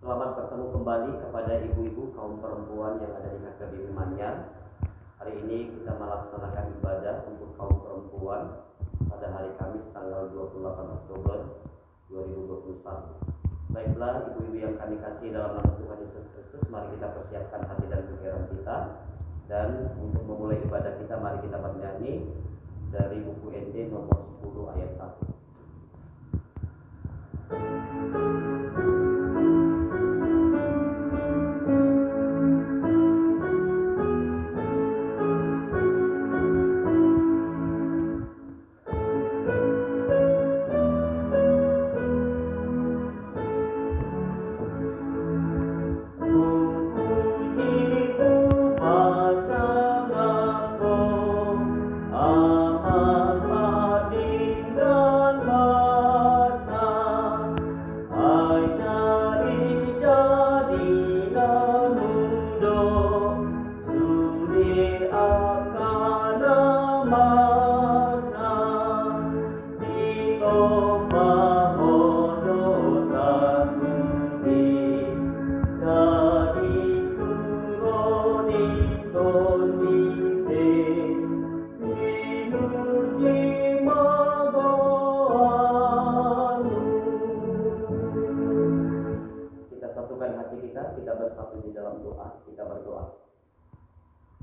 Selamat bertemu kembali kepada ibu-ibu kaum perempuan yang ada di HKBP Manyar. Hari ini kita melaksanakan ibadah untuk kaum perempuan pada hari Kamis tanggal 28 Oktober 2021. Baiklah ibu-ibu yang kami kasih dalam nama Tuhan Yesus Kristus, mari kita persiapkan hati dan pikiran kita. Dan untuk memulai ibadah kita, mari kita bernyanyi dari buku ND nomor 10 ayat 1.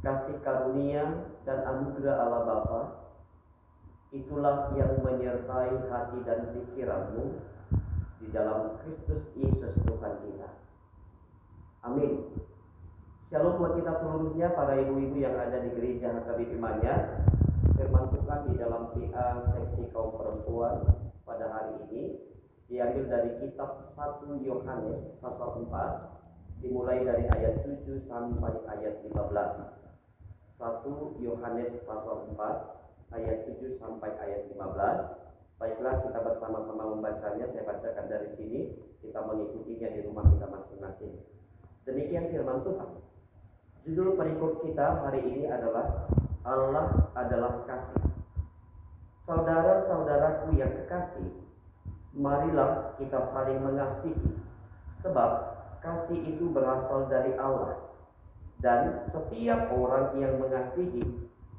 Kasih karunia dan anugerah Allah Bapa, itulah yang menyertai hati dan pikiranmu di dalam Kristus Yesus Tuhan kita. Amin. Shalom buat kita seluruhnya, para ibu-ibu yang ada di gereja HKBP Manyar. Firman Tuhan di dalam PA seksi kaum perempuan pada hari ini diambil dari kitab 1 Yohanes pasal 4, dimulai dari ayat 7 sampai ayat 15. 1 Yohanes pasal 4 ayat 7 sampai ayat 15. Baiklah, kita bersama-sama membacanya. Saya bacakan dari sini, kita mengikutinya di rumah kita masing-masing. Demikian firman Tuhan. Judul perikop kita hari ini adalah Allah adalah kasih. Saudara-saudaraku yang kekasih, marilah kita saling mengasihi, sebab kasih itu berasal dari Allah. Dan setiap orang yang mengasihi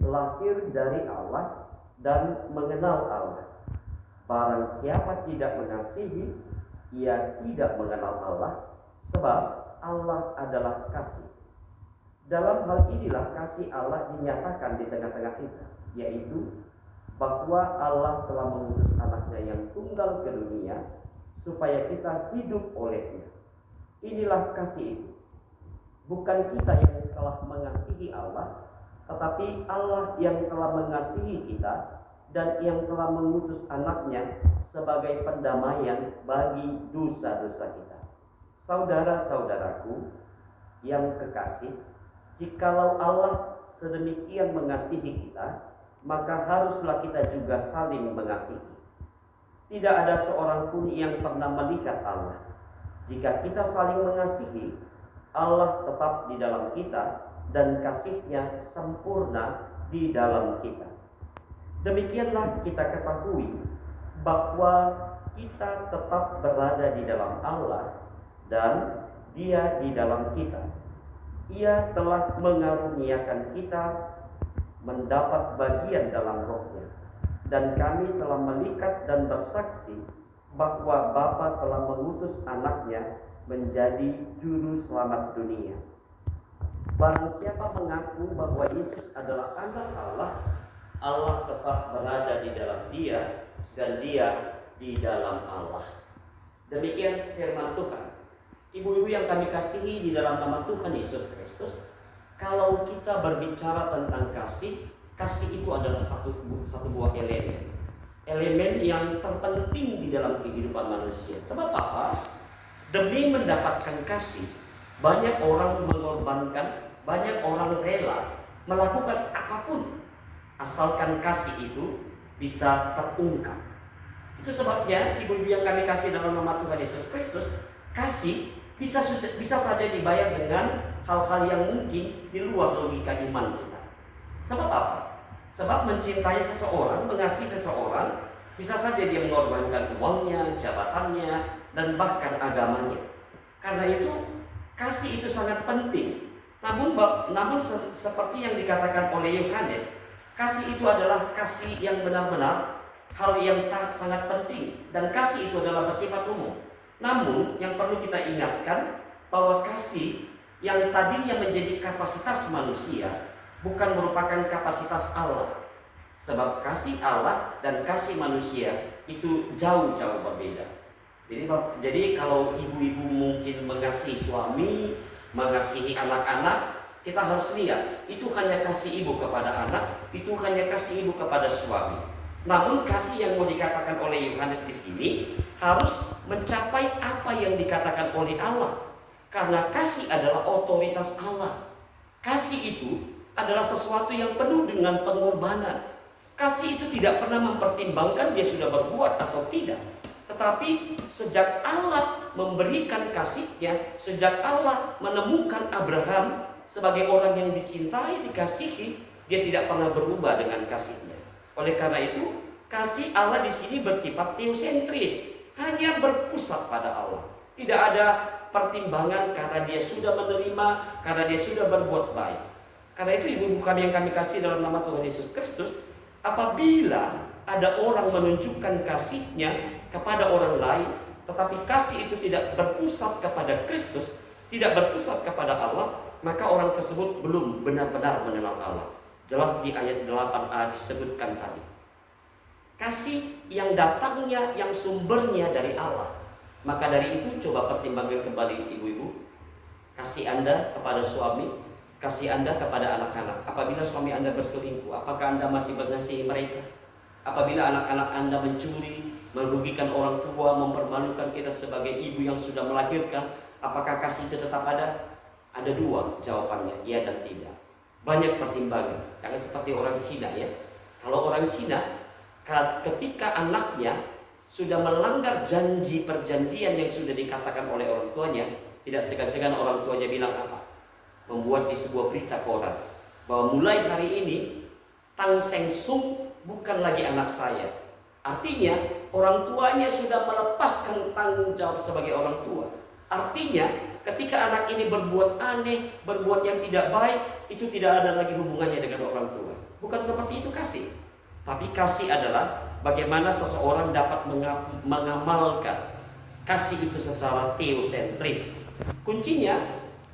lahir dari Allah dan mengenal Allah. Barang siapa tidak mengasihi, ia tidak mengenal Allah, sebab Allah adalah kasih. Dalam hal inilah kasih Allah dinyatakan di tengah-tengah kita, yaitu bahwa Allah telah mengutus anaknya yang tunggal ke dunia supaya kita hidup olehnya. Inilah kasih itu. Bukan kita yang telah mengasihi Allah, tetapi Allah yang telah mengasihi kita dan yang telah mengutus anaknya sebagai pendamaian bagi dosa-dosa kita. Saudara-saudaraku yang kekasih, jikalau Allah sedemikian mengasihi kita, maka haruslah kita juga saling mengasihi. Tidak ada seorang pun yang pernah melihat Allah. Jika kita saling mengasihi, Allah tetap di dalam kita dan kasih-Nya sempurna di dalam kita. Demikianlah kita ketahui bahwa kita tetap berada di dalam Allah dan Dia di dalam kita. Ia telah mengaruniakan kita mendapat bagian dalam Roh-Nya, dan kami telah melihat dan bersaksi bahwa Bapa telah mengutus anaknya menjadi juru selamat dunia. Barang siapa mengaku bahwa Yesus adalah anak Allah, Allah tetap berada di dalam dia dan dia di dalam Allah. Demikian firman Tuhan. Ibu-ibu yang kami kasihi di dalam nama Tuhan Yesus Kristus, kalau kita berbicara tentang kasih, kasih itu adalah satu buah elemen. Elemen yang terpenting di dalam kehidupan manusia. Sebab apa? Demi mendapatkan kasih, banyak orang mengorbankan, banyak orang rela melakukan apapun asalkan kasih itu bisa terungkap. Itu sebabnya ibu-ibu yang kami kasih dalam nama Tuhan Yesus Kristus, kasih bisa saja dibayar dengan hal-hal yang mungkin di luar logika iman kita. Sebab apa? Sebab mencintai seseorang, mengasihi seseorang, bisa saja dia mengorbankan uangnya, jabatannya, dan bahkan agamanya. Karena itu kasih itu sangat penting. Namun seperti yang dikatakan oleh Yohanes, kasih itu adalah kasih yang benar-benar hal yang sangat penting, dan kasih itu adalah bersifat umum. Namun yang perlu kita ingatkan bahwa kasih yang tadinya menjadi kapasitas manusia bukan merupakan kapasitas Allah. Sebab kasih Allah dan kasih manusia itu jauh-jauh berbeda. Jadi kalau ibu-ibu mungkin mengasihi suami, mengasihi anak-anak, kita harus lihat itu hanya kasih ibu kepada anak, itu hanya kasih ibu kepada suami. Namun kasih yang mau dikatakan oleh Yohanes di sini harus mencapai apa yang dikatakan oleh Allah. Karena kasih adalah otoritas Allah. Kasih itu adalah sesuatu yang penuh dengan pengorbanan. Kasih itu tidak pernah mempertimbangkan dia sudah berbuat atau tidak. Tetapi sejak Allah memberikan kasih-Nya, sejak Allah menemukan Abraham sebagai orang yang dicintai, dikasihi, dia tidak pernah berubah dengan kasih-Nya. Oleh karena itu, kasih Allah di sini bersifat teosentris, hanya berpusat pada Allah. Tidak ada pertimbangan karena dia sudah menerima, karena dia sudah berbuat baik. Karena itu ibu-ibu kami yang kami kasih dalam nama Tuhan Yesus Kristus, apabila ada orang menunjukkan kasih-Nya kepada orang lain, tetapi kasih itu tidak berpusat kepada Kristus, tidak berpusat kepada Allah, maka orang tersebut belum benar-benar mengenal Allah. Jelas di ayat 8a disebutkan tadi. Kasih yang datangnya, yang sumbernya dari Allah. Maka dari itu coba pertimbangkan kembali ibu-ibu. Kasih Anda kepada suami, kasih Anda kepada anak-anak. Apabila suami Anda berselingkuh, apakah Anda masih mengasihi mereka? Apabila anak-anak Anda mencuri, merugikan orang tua, mempermalukan kita sebagai ibu yang sudah melahirkan, apakah kasih itu tetap ada? Ada dua jawabannya, iya dan tidak. Banyak pertimbangan. Jangan seperti orang Cina ya. Kalau orang Cina, ketika anaknya sudah melanggar janji perjanjian yang sudah dikatakan oleh orang tuanya, tidak segan-segan orang tuanya bilang apa? Membuat di sebuah berita koran bahwa mulai hari ini Tang Seng Sung bukan lagi anak saya. Artinya orang tuanya sudah melepaskan tanggung jawab sebagai orang tua. Artinya ketika anak ini berbuat aneh, berbuat yang tidak baik, itu tidak ada lagi hubungannya dengan orang tua. Bukan seperti itu kasih. Tapi kasih adalah bagaimana seseorang dapat mengamalkan kasih itu secara teosentris. Kuncinya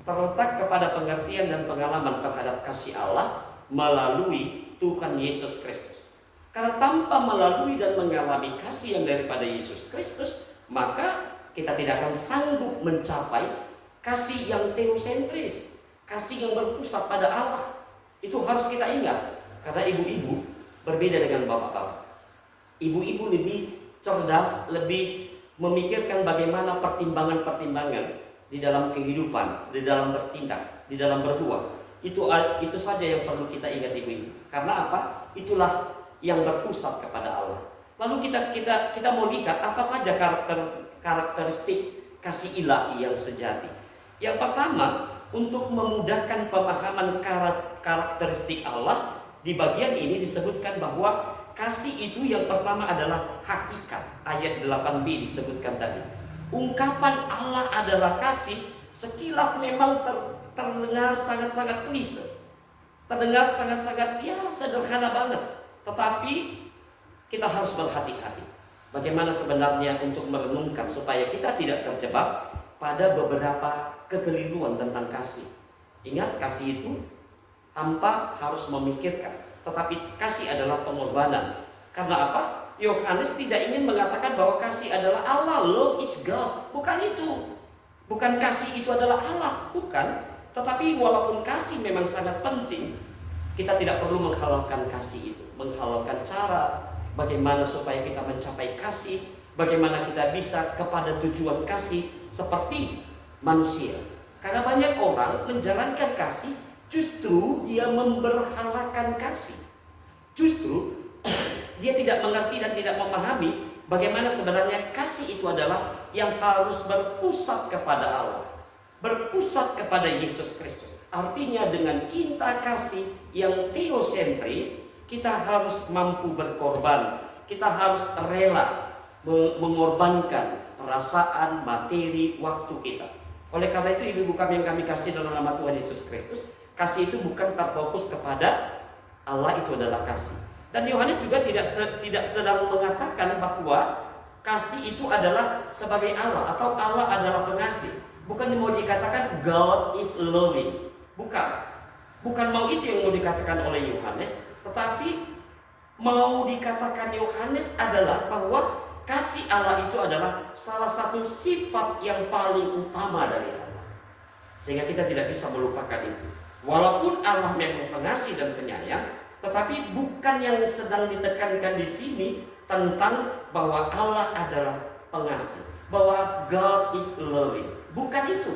terletak kepada pengertian dan pengalaman terhadap kasih Allah melalui Tuhan Yesus Kristus. Karena tanpa melalui dan mengalami kasih yang daripada Yesus Kristus, maka kita tidak akan sanggup mencapai kasih yang teosentris, kasih yang berpusat pada Allah. Itu harus kita ingat. Karena ibu-ibu berbeda dengan bapak-bapak. Ibu-ibu lebih cerdas, lebih memikirkan bagaimana pertimbangan-pertimbangan di dalam kehidupan, di dalam bertindak, di dalam berbuat. Itu saja yang perlu kita ingat ibu-ibu. Karena apa? Itulah yang berpusat kepada Allah. Lalu kita mau lihat apa saja karakteristik kasih ilahi yang sejati. Yang pertama, untuk memudahkan pemahaman karakteristik Allah, di bagian ini disebutkan bahwa kasih itu yang pertama adalah hakikat. Ayat 8b disebutkan tadi. Ungkapan Allah adalah kasih sekilas memang terdengar sangat-sangat klise. Terdengar sangat-sangat sederhana banget. Tetapi kita harus berhati-hati. Bagaimana sebenarnya untuk merenungkan supaya kita tidak terjebak pada beberapa kekeliruan tentang kasih. Ingat, kasih itu tanpa harus memikirkan, tetapi kasih adalah pengorbanan. Karena apa? Yohanes tidak ingin mengatakan bahwa kasih adalah Allah, love is God. Bukan itu. Bukan kasih itu adalah Allah, bukan. Tetapi walaupun kasih memang sangat penting, kita tidak perlu menghalalkan kasih itu, menghalalkan cara bagaimana supaya kita mencapai kasih, bagaimana kita bisa kepada tujuan kasih seperti manusia. Karena banyak orang menjalankan kasih, justru dia memberhalakan kasih. Justru dia tidak mengerti dan tidak memahami bagaimana sebenarnya kasih itu adalah yang harus berpusat kepada Allah, berpusat kepada Yesus Kristus. Artinya dengan cinta kasih yang teosentris, kita harus mampu berkorban. Kita harus rela mengorbankan perasaan, materi, waktu kita. Oleh karena itu ibu-ibu kami yang kami kasih dalam nama Tuhan Yesus Kristus, kasih itu bukan terfokus kepada Allah itu adalah kasih. Dan Yohanes juga tidak sedang mengatakan bahwa kasih itu adalah sebagai Allah atau Allah adalah pengasih. Bukan mau dikatakan God is loving. Bukan mau itu yang mau dikatakan oleh Yohanes, tetapi mau dikatakan Yohanes adalah bahwa kasih Allah itu adalah salah satu sifat yang paling utama dari Allah. Sehingga kita tidak bisa melupakan itu. Walaupun Allah memang pengasih dan penyayang, tetapi bukan yang sedang ditekankan di sini tentang bahwa Allah adalah pengasih, bahwa God is loving. Bukan itu.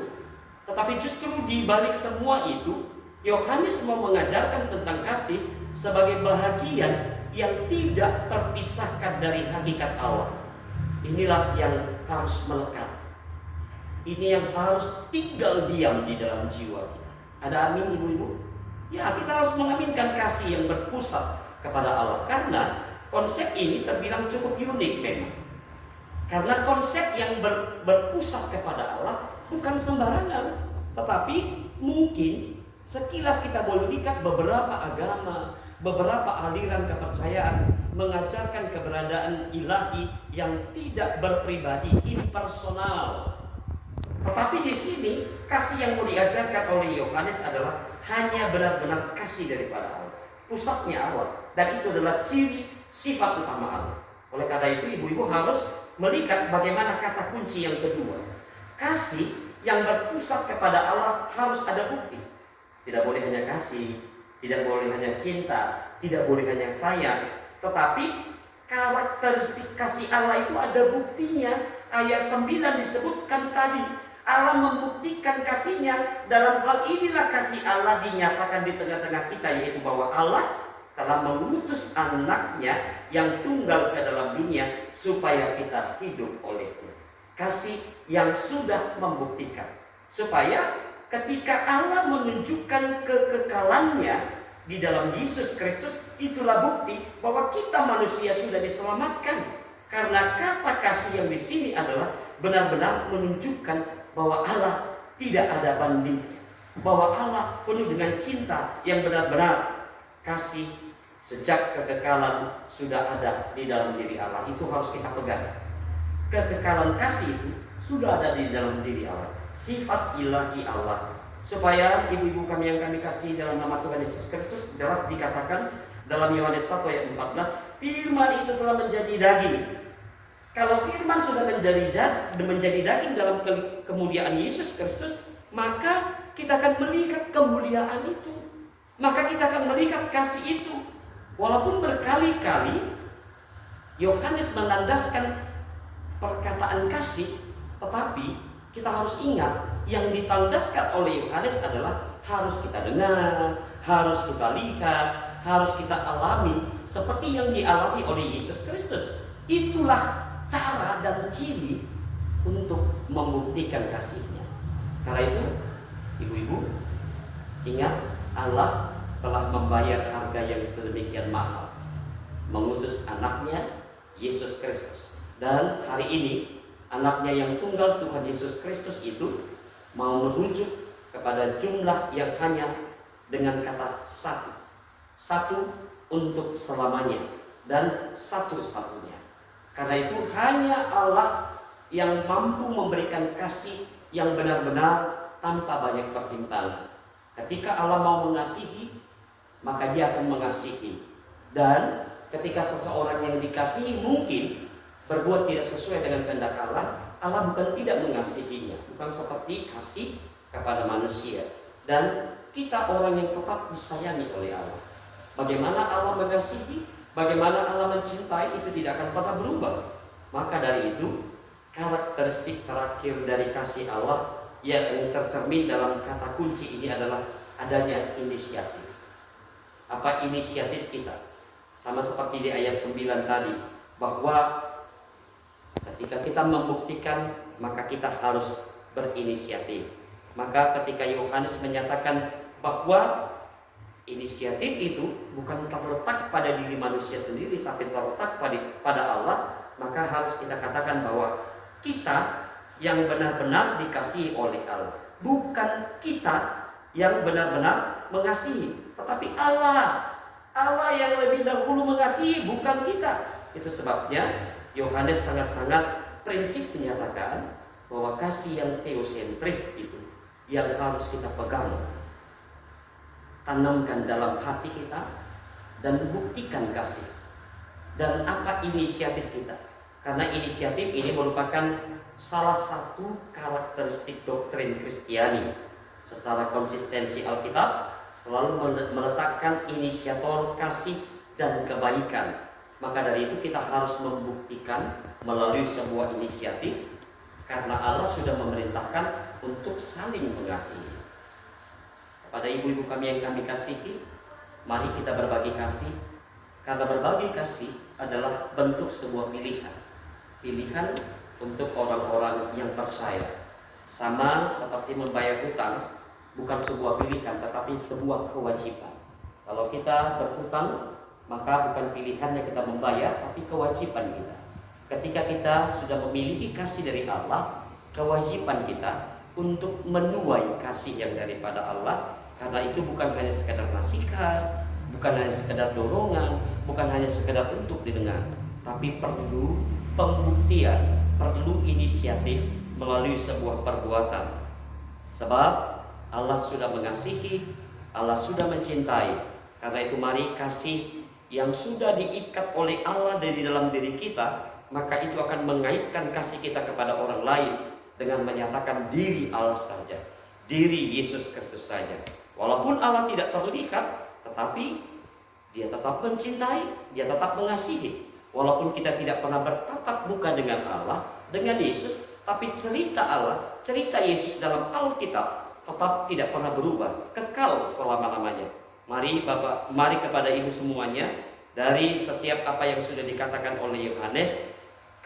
Tetapi justru di balik semua itu, Yohanes mau mengajarkan tentang kasih sebagai bahagian yang tidak terpisahkan dari hakikat Allah. Inilah yang harus melekat. Ini yang harus tinggal diam di dalam jiwa kita. Ada amin ibu-ibu? Ya, kita harus mengaminkan kasih yang berpusat kepada Allah. Karena konsep ini terbilang cukup unik memang. Karena konsep yang berpusat kepada Allah bukan sembarangan. Tetapi mungkin sekilas kita boleh lihat beberapa agama, beberapa aliran kepercayaan mengajarkan keberadaan ilahi yang tidak berpribadi, impersonal. Tetapi di sini kasih yang mau diajarkan oleh Yohanes adalah hanya benar-benar kasih daripada Allah, pusatnya Allah, dan itu adalah ciri sifat utama Allah. Oleh karena itu ibu-ibu harus melihat bagaimana kata kunci yang kedua. Kasih yang berpusat kepada Allah harus ada bukti. Tidak boleh hanya kasih, tidak boleh hanya cinta, tidak boleh hanya sayang, tetapi karakteristik kasih Allah itu ada buktinya. Ayat 9 disebutkan tadi, Allah membuktikan kasihnya. Dalam hal inilah kasih Allah dinyatakan di tengah-tengah kita, yaitu bahwa Allah telah mengutus anaknya yang tunggal ke dalam dunia supaya kita hidup olehnya. Kasih yang sudah membuktikan, supaya ketika Allah menunjukkan kekekalannya di dalam Yesus Kristus, itulah bukti bahwa kita manusia sudah diselamatkan. Karena kata kasih yang di sini adalah benar-benar menunjukkan bahwa Allah tidak ada bandingnya, bahwa Allah penuh dengan cinta yang benar-benar. Kasih sejak kekekalan sudah ada di dalam diri Allah. Itu harus kita pegang. Kekekalan kasih itu sudah ada di dalam diri Allah, sifat ilahi Allah. Supaya ibu-ibu kami yang kami kasih dalam nama Tuhan Yesus Kristus, jelas dikatakan dalam Yohanes 1 ayat 14, firman itu telah menjadi daging. Kalau firman sudah menjadi daging dalam kemuliaan Yesus Kristus, maka kita akan melihat kemuliaan itu. Maka kita akan melihat kasih itu. Walaupun berkali-kali Yohanes menandaskan perkataan kasih, tetapi kita harus ingat yang ditandaskan oleh Yohanes adalah harus kita dengar, harus kita lihat, harus kita alami seperti yang dialami oleh Yesus Kristus. Itulah cara dan ciri untuk membuktikan kasihnya. Karena itu, ibu-ibu, ingat Allah telah membayar harga yang sedemikian mahal, mengutus anaknya Yesus Kristus. Dan hari ini anaknya yang tunggal Tuhan Yesus Kristus itu mau merujuk kepada jumlah yang hanya dengan kata satu. Satu untuk selamanya dan satu-satunya. Karena itu hanya Allah yang mampu memberikan kasih yang benar-benar tanpa banyak pertimbangan. Ketika Allah mau mengasihi, maka Dia akan mengasihi. Dan ketika seseorang yang dikasihi mungkin berbuat tidak sesuai dengan kehendak Allah, Allah bukan tidak mengasihinya, bukan seperti kasih kepada manusia. Dan kita orang yang tetap disayangi oleh Allah. Bagaimana Allah mengasihi, bagaimana Allah mencintai, itu tidak akan pernah berubah. Maka dari itu, karakteristik terakhir dari kasih Allah yang tercermin dalam kata kunci ini adalah adanya inisiatif. Apa inisiatif kita? Sama seperti di ayat 9 tadi, bahwa ketika kita membuktikan, maka kita harus berinisiatif. Maka ketika Yohanes menyatakan bahwa inisiatif itu bukan terletak pada diri manusia sendiri, tapi terletak pada Allah, maka harus kita katakan bahwa kita yang benar-benar dikasihi oleh Allah. Bukan kita yang benar-benar mengasihi, tetapi Allah. Allah yang lebih dahulu mengasihi, bukan kita. Itu sebabnya Yohanes sangat-sangat prinsip menyatakan bahwa kasih yang teosentris itu yang harus kita pegang, tanamkan dalam hati kita, dan buktikan kasih. Dan apa inisiatif kita? Karena inisiatif ini merupakan salah satu karakteristik doktrin Kristiani. Secara konsistensi Alkitab selalu meletakkan inisiator kasih dan kebaikan. Maka dari itu kita harus membuktikan melalui sebuah inisiatif, karena Allah sudah memerintahkan untuk saling mengasihi. Kepada ibu-ibu kami yang kami kasihi, mari kita berbagi kasih. Karena berbagi kasih adalah bentuk sebuah pilihan. Pilihan untuk orang-orang yang percaya. Sama seperti membayar hutang, bukan sebuah pilihan tetapi sebuah kewajiban. Kalau kita berhutang, maka bukan pilihannya kita membayar, tapi kewajiban kita. Ketika kita sudah memiliki kasih dari Allah, kewajiban kita untuk menuai kasih yang daripada Allah. Karena itu bukan hanya sekedar nasihat, bukan hanya sekedar dorongan, bukan hanya sekedar untuk didengar, tapi perlu pembuktian, perlu inisiatif melalui sebuah perbuatan. Sebab Allah sudah mengasihi, Allah sudah mencintai. Karena itu mari kasih yang sudah diikat oleh Allah dari dalam diri kita, maka itu akan mengaitkan kasih kita kepada orang lain dengan menyatakan diri Allah saja, diri Yesus Kristus saja. Walaupun Allah tidak terlihat, tetapi Dia tetap mencintai, Dia tetap mengasihi. Walaupun kita tidak pernah bertatap muka dengan Allah, dengan Yesus, tapi cerita Allah, cerita Yesus dalam Alkitab tetap tidak pernah berubah, kekal selama-lamanya. Mari Bapak, mari kepada Ibu semuanya, dari setiap apa yang sudah dikatakan oleh Yohanes,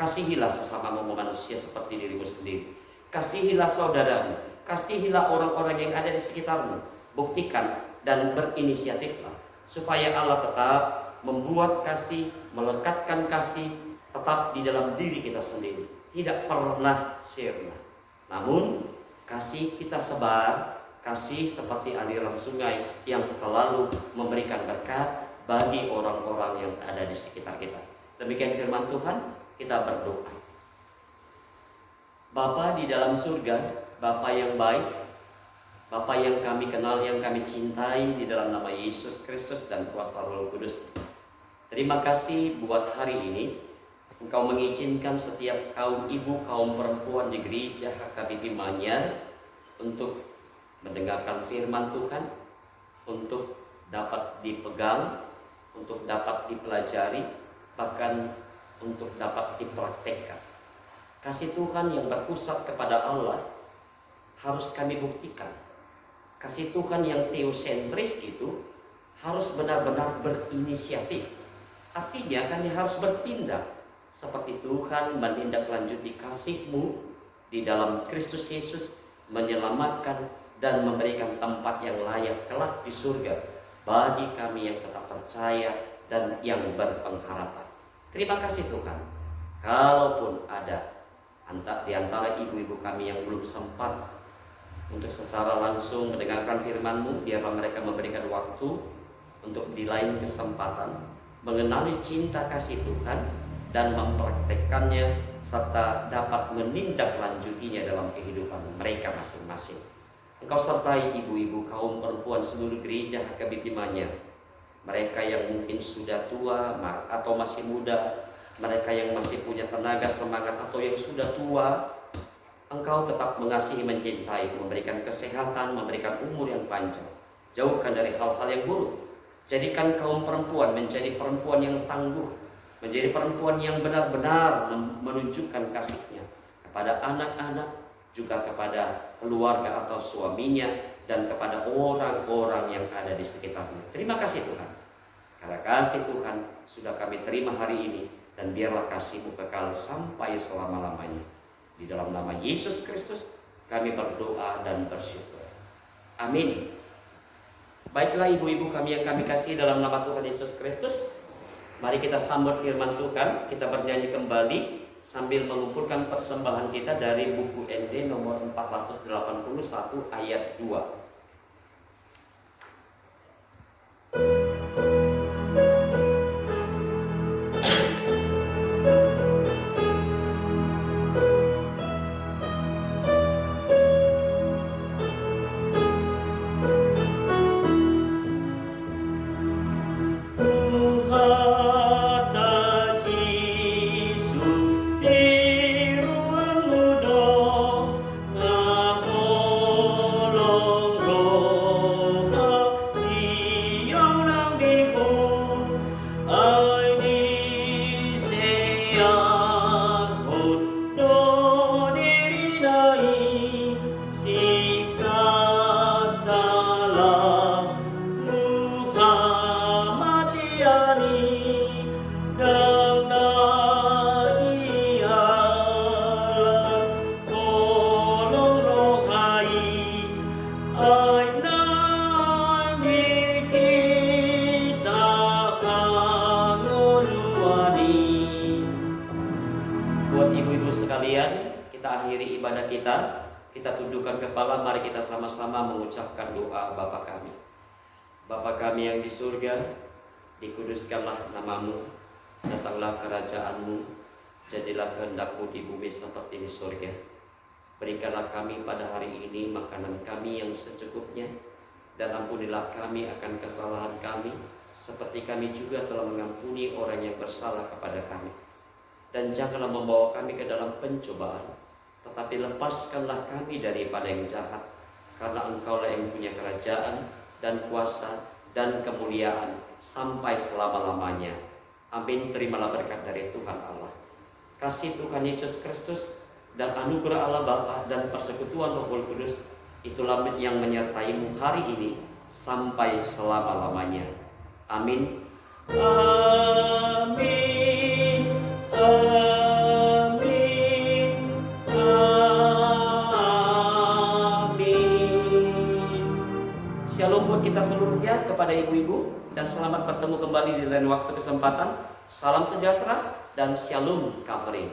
kasihilah sesama manusia seperti dirimu sendiri. Kasihilah saudaramu, kasihilah orang-orang yang ada di sekitarmu. Buktikan dan berinisiatiflah supaya Allah tetap membuat kasih, melekatkan kasih tetap di dalam diri kita sendiri, tidak pernah sirna. Namun kasih kita sebar, kasih seperti aliran sungai yang selalu memberikan berkat bagi orang-orang yang ada di sekitar kita. Demikian firman Tuhan, kita berdoa. Bapa di dalam surga, Bapa yang baik, Bapa yang kami kenal, yang kami cintai, di dalam nama Yesus Kristus dan kuasa Roh Kudus, terima kasih buat hari ini Engkau mengizinkan setiap kaum ibu, kaum perempuan di gereja HKBP Manyar untuk mendengarkan firman Tuhan, untuk dapat dipegang, untuk dapat dipelajari, bahkan untuk dapat dipraktekkan. Kasih Tuhan yang berpusat kepada Allah harus kami buktikan. Kasih Tuhan yang teosentris itu harus benar-benar berinisiatif. Artinya kami harus bertindak seperti Tuhan menindaklanjuti kasih-Mu di dalam Kristus Yesus, menyelamatkan dan memberikan tempat yang layak kelak di surga bagi kami yang tetap percaya dan yang berpengharapan. Terima kasih Tuhan. Kalaupun ada di antara ibu-ibu kami yang belum sempat untuk secara langsung mendengarkan firman-Mu, biarlah mereka memberikan waktu untuk di lain kesempatan mengenali cinta kasih Tuhan dan mempraktekkannya, serta dapat menindaklanjutinya dalam kehidupan mereka masing-masing. Engkau sertai ibu-ibu, kaum perempuan seluruh gereja HKBP Manyar, mereka yang mungkin sudah tua atau masih muda, mereka yang masih punya tenaga, semangat, atau yang sudah tua. Engkau tetap mengasihi, mencintai, memberikan kesehatan, memberikan umur yang panjang. Jauhkan dari hal-hal yang buruk. Jadikan kaum perempuan menjadi perempuan yang tangguh, menjadi perempuan yang benar-benar menunjukkan kasih-Nya kepada anak-anak, juga kepada keluarga atau suaminya, dan kepada orang-orang yang ada di sekitarnya. Terima kasih Tuhan. Karena kasih Tuhan sudah kami terima hari ini, dan biarlah kasih-Mu kekal sampai selama-lamanya. Di dalam nama Yesus Kristus kami berdoa dan bersyukur. Amin. Baiklah ibu-ibu kami yang kami kasih dalam nama Tuhan Yesus Kristus, mari kita sambut firman Tuhan. Kita bernyanyi kembali sambil mengumpulkan persembahan kita dari buku ND nomor 481 ayat 2. Buat ibu-ibu sekalian, kita akhiri ibadah kita. Kita tundukkan kepala, mari kita sama-sama mengucapkan doa Bapa kami. Bapa kami yang di surga, dikuduskanlah namamu, datanglah kerajaanmu, jadilah kehendak-Mu di bumi seperti di surga. Berikanlah kami pada hari ini makanan kami yang secukupnya, dan ampunilah kami akan kesalahan kami, seperti kami juga telah mengampuni orang yang bersalah kepada kami. Dan janganlah membawa kami ke dalam pencobaan, tetapi lepaskanlah kami daripada yang jahat, karena Engkaulah yang punya kerajaan dan kuasa dan kemuliaan sampai selama-lamanya. Amin. Terimalah berkat dari Tuhan Allah, kasih Tuhan Yesus Kristus, dan anugerah Allah Bapa dan persekutuan Roh Kudus, itulah yang menyertaimu hari ini sampai selama-lamanya. Amin. Amin. Amin. Amin. Shalom buat kita seluruhnya, kepada ibu-ibu, dan selamat bertemu kembali di lain waktu kesempatan. Salam sejahtera dan shalom covering.